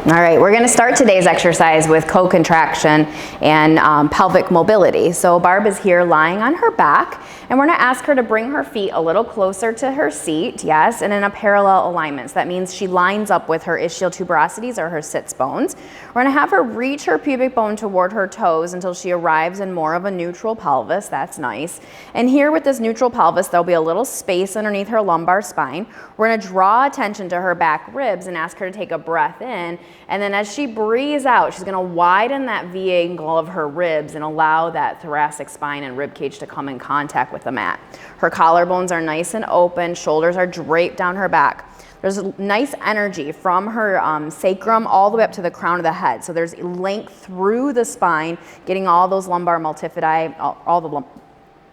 All right, we're going to start today's exercise with co-contraction and pelvic mobility. So Barb is here lying on her back, and we're going to ask her to bring her feet a little closer to her seat, yes, and in a parallel alignment. So that means she lines up with her ischial tuberosities or her sits bones. We're going to have her reach her pubic bone toward her toes until she arrives in more of a neutral pelvis. That's nice. And here with this neutral pelvis, there'll be a little space underneath her lumbar spine. We're going to draw attention to her back ribs and ask her to take a breath in. And then as she breathes out, she's going to widen that V angle of her ribs and allow that thoracic spine and rib cage to come in contact with the mat. Her collarbones are nice and open, shoulders are draped down her back. There's nice energy from her sacrum all the way up to the crown of the head. So there's length through the spine, getting all those lumbar multifidi,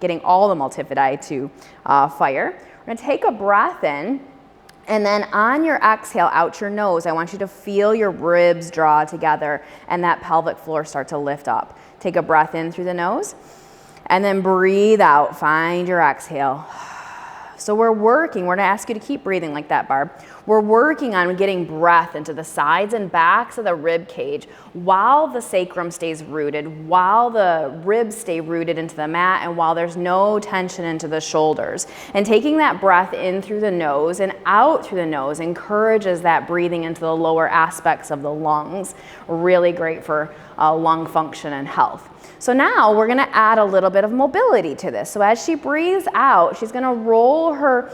getting all the multifidi to fire. We're going to take a breath in. And then on your exhale out your nose, I want you to feel your ribs draw together and that pelvic floor start to lift up. Take a breath in through the nose and then breathe out. Find your exhale. So we're going to ask you to keep breathing like that, Barb. We're working on getting breath into the sides and backs of the rib cage while the sacrum stays rooted, while the ribs stay rooted into the mat, and while there's no tension into the shoulders. And taking that breath in through the nose and out through the nose encourages that breathing into the lower aspects of the lungs. Really great for lung function and health. So now we're going to add a little bit of mobility to this. So as she breathes out, she's going to roll her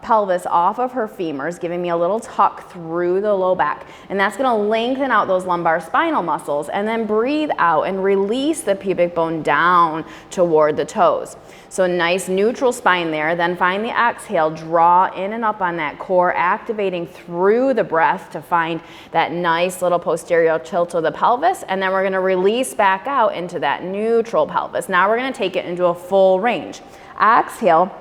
pelvis off of her femurs, giving me a little tuck through the low back. And that's going to lengthen out those lumbar spinal muscles. And then breathe out and release the pubic bone down toward the toes. So nice neutral spine there. Then find the exhale, draw in and up on that core, activating through the breath to find that nice little posterior tilt of the pelvis. And then we're going to release back out into that neutral pelvis. Now we're going to take it into a full range. Exhale.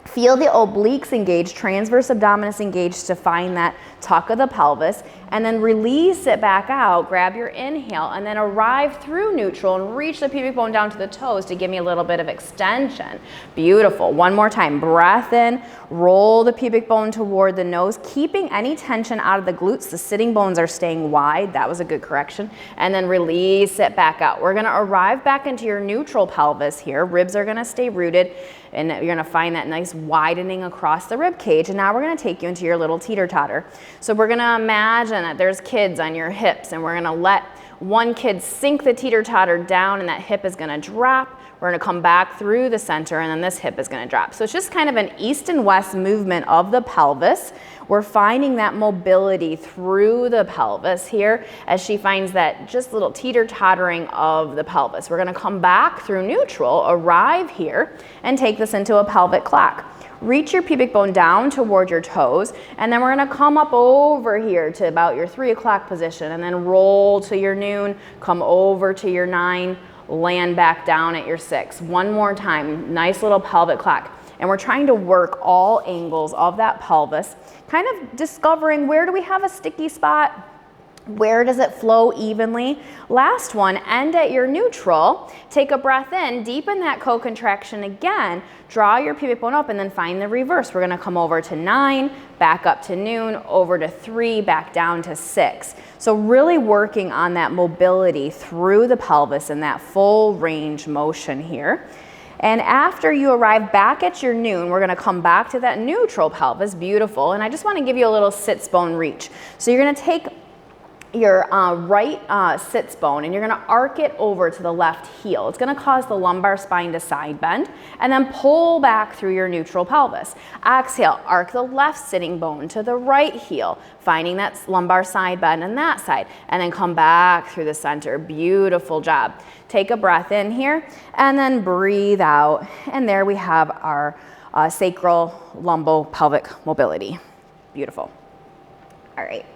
Feel the obliques engage, transverse abdominis engage to find that tuck of the pelvis, and then release it back out. Grab your inhale and then arrive through neutral and reach the pubic bone down to the toes to give me a little bit of extension. Beautiful. One more time. Breath in, roll the pubic bone toward the nose, keeping any tension out of the glutes. The sitting bones are staying wide. That was a good correction. And then release it back out. We're going to arrive back into your neutral pelvis here. Ribs are going to stay rooted, and you're going to find that nice widening across the rib cage. And now we're going to take you into your little teeter-totter. So we're going to imagine that there's kids on your hips, and we're going to let one kid sink the teeter-totter down, and that hip is going to drop. We're going to come back through the center, and then this hip is going to drop. So it's just kind of an east and west movement of the pelvis. We're finding that mobility through the pelvis here as she finds that just little teeter-tottering of the pelvis. We're going to come back through neutral, arrive here, and take this into a pelvic clock. Reach your pubic bone down toward your toes, and then we're going to come up over here to about your 3 o'clock position, and then roll to your noon, come over to your 9, land back down at your 6. One more time, nice little pelvic clock. And we're trying to work all angles of that pelvis, kind of discovering where do we have a sticky spot? Where does it flow evenly? Last one, end at your neutral. Take a breath in, deepen that co-contraction again, draw your pubic bone up, and then find the reverse. We're gonna come over to 9, back up to noon, over to 3, back down to 6. So really working on that mobility through the pelvis and that full range motion here. And after you arrive back at your noon, we're going to come back to that neutral pelvis. Beautiful. And I just want to give you a little sits bone reach. So you're going to take your right sits bone and you're going to arc it over to the left heel. It's going to cause the lumbar spine to side bend, and then pull back through your neutral pelvis. Exhale, arc the left sitting bone to the right heel, finding that lumbar side bend on that side, and then come back through the center. Beautiful job. Take a breath in here and then breathe out. And there we have our sacral lumbopelvic mobility. Beautiful. All right.